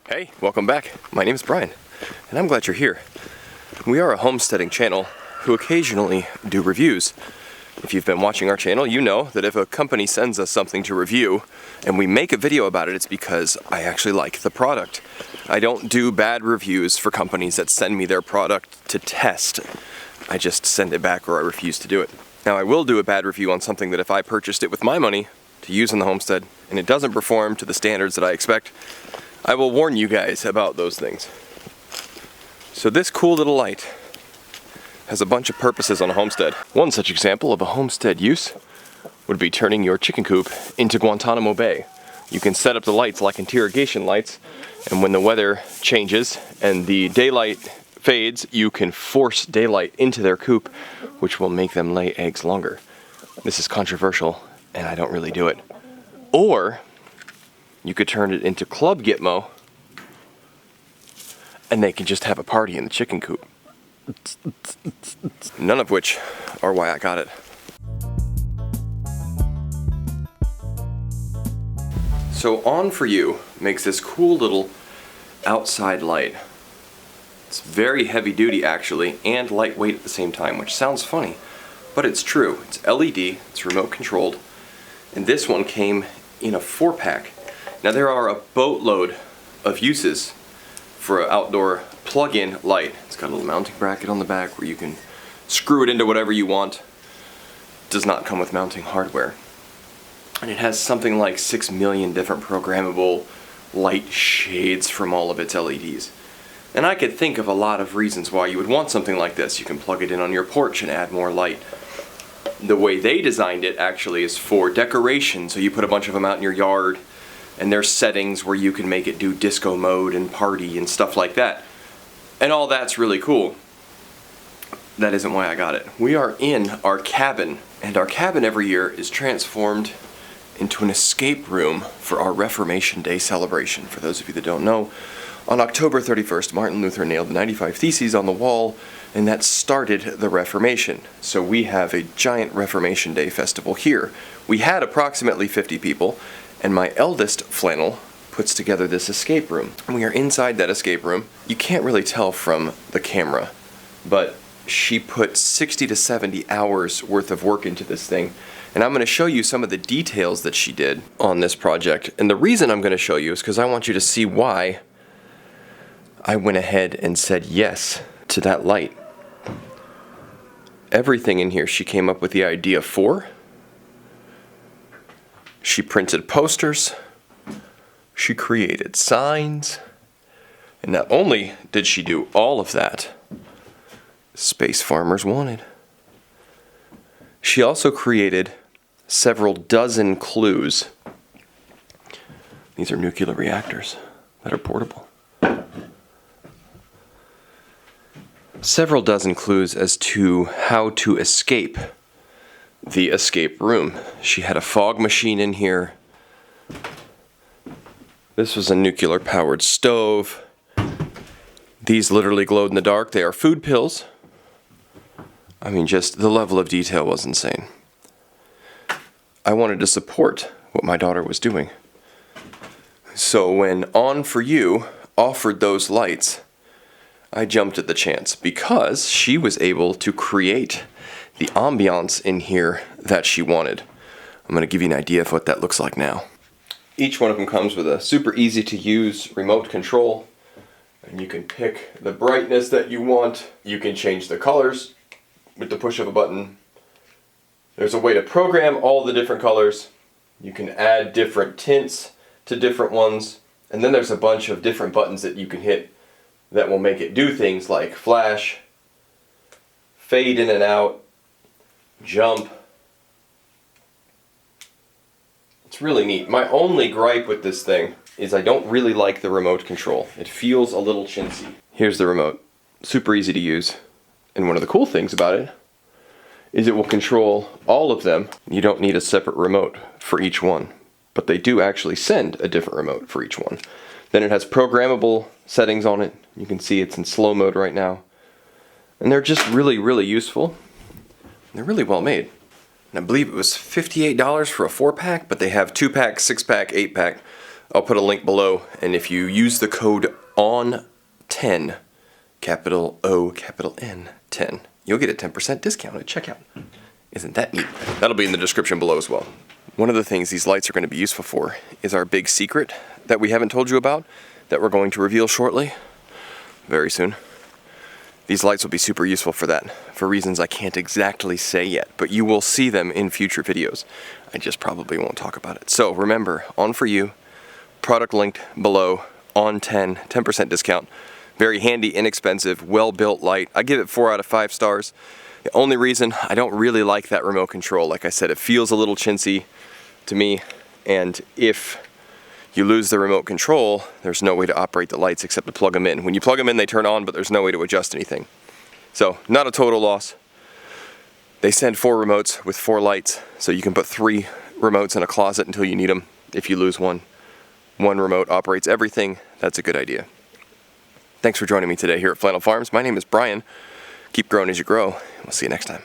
Hey, welcome back. My name is Brian, and I'm glad you're here. We are a homesteading channel who occasionally do reviews. If you've been watching our channel, you know that if a company sends us something to review and we make a video about it, it's because I actually like the product. I don't do bad reviews for companies that send me their product to test. I just send it back or I refuse to do it. Now, I will do a bad review on something that if I purchased it with my money to use in the homestead and it doesn't perform to the standards that I expect, I will warn you guys about those things. So this cool little light has a bunch of purposes on a homestead. One such example of a homestead use would be turning your chicken coop into Guantanamo Bay. You can set up the lights like interrogation lights, and when the weather changes and the daylight fades, you can force daylight into their coop, which will make them lay eggs longer. This is controversial, and I don't really do it. Or you could turn it into Club Gitmo, and they can just have a party in the chicken coop. None of which are why I got it. So On For You makes this cool little outside light. It's very heavy duty actually, and lightweight at the same time, which sounds funny, but it's true. It's LED, it's remote controlled, and this one came in a 4-pack. Now there are a boatload of uses for an outdoor plug-in light. It's got a little mounting bracket on the back where you can screw it into whatever you want. It does not come with mounting hardware. And it has something like 6 million different programmable light shades from all of its LEDs. And I could think of a lot of reasons why you would want something like this. You can plug it in on your porch and add more light. The way they designed it actually is for decoration, so you put a bunch of them out in your yard, and there's settings where you can make it do disco mode and party and stuff like that. And all that's really cool. That isn't why I got it. We are in our cabin, and our cabin every year is transformed into an escape room for our Reformation Day celebration. For those of you that don't know, on October 31st, Martin Luther nailed the 95 Theses on the wall, and that started the Reformation. So we have a giant Reformation Day festival here. We had approximately 50 people, and my eldest, Flannel, puts together this escape room. And we are inside that escape room. You can't really tell from the camera, but she put 60 to 70 hours worth of work into this thing. And I'm going to show you some of the details that she did on this project. And the reason I'm going to show you is because I want you to see why I went ahead and said yes to that light. Everything in here she came up with the idea for. She printed posters, she created signs, and not only did she do all of that, space farmers wanted, she also created several dozen clues. These are nuclear reactors that are portable. Several dozen clues as to how to escape the escape room. She had a fog machine in here. This was a nuclear powered stove. These literally glowed in the dark. They are food pills. I mean, just the level of detail was insane. I wanted to support what my daughter was doing. So when On For You offered those lights, I jumped at the chance because she was able to create the ambiance in here that she wanted. I'm going to give you an idea of what that looks like now. Each one of them comes with a super easy to use remote control, and you can pick the brightness that you want. You can change the colors with the push of a button. There's a way to program all the different colors. You can add different tints to different ones, and then there's a bunch of different buttons that you can hit that will make it do things like flash, fade in and out, jump. It's really neat. My only gripe with this thing is I don't really like the remote control. It feels a little chintzy. Here's the remote. Super easy to use. And one of the cool things about it is it will control all of them. You don't need a separate remote for each one, but they do actually send a different remote for each one. Then it has programmable settings on it. You can see it's in slow mode right now. And they're just really, really useful. They're really well made. And I believe it was $58 for a 4-pack, but they have 2-pack, 6-pack, 8-pack. I'll put a link below, and if you use the code ON10, capital O, capital N, 10, you'll get a 10% discount at checkout. Isn't that neat? That'll be in the description below as well. One of the things these lights are going to be useful for is our big secret that we haven't told you about, that we're going to reveal shortly, very soon. These lights will be super useful for that, for reasons I can't exactly say yet, but you will see them in future videos. I just probably won't talk about it. So remember, On For You, product linked below, ON10, 10% discount. Very handy, inexpensive, well-built light. I give it 4 out of 5 stars. The only reason I don't really like that remote control, like I said, it feels a little chintzy to me, and if you lose the remote control, there's no way to operate the lights except to plug them in. When you plug them in, they turn on, but there's no way to adjust anything. So, not a total loss. They send 4 remotes with 4 lights, so you can put 3 remotes in a closet until you need them. If you lose one remote operates everything. That's a good idea. Thanks for joining me today here at Flannel Farms. My name is Brian. Keep growing as you grow, and we'll see you next time.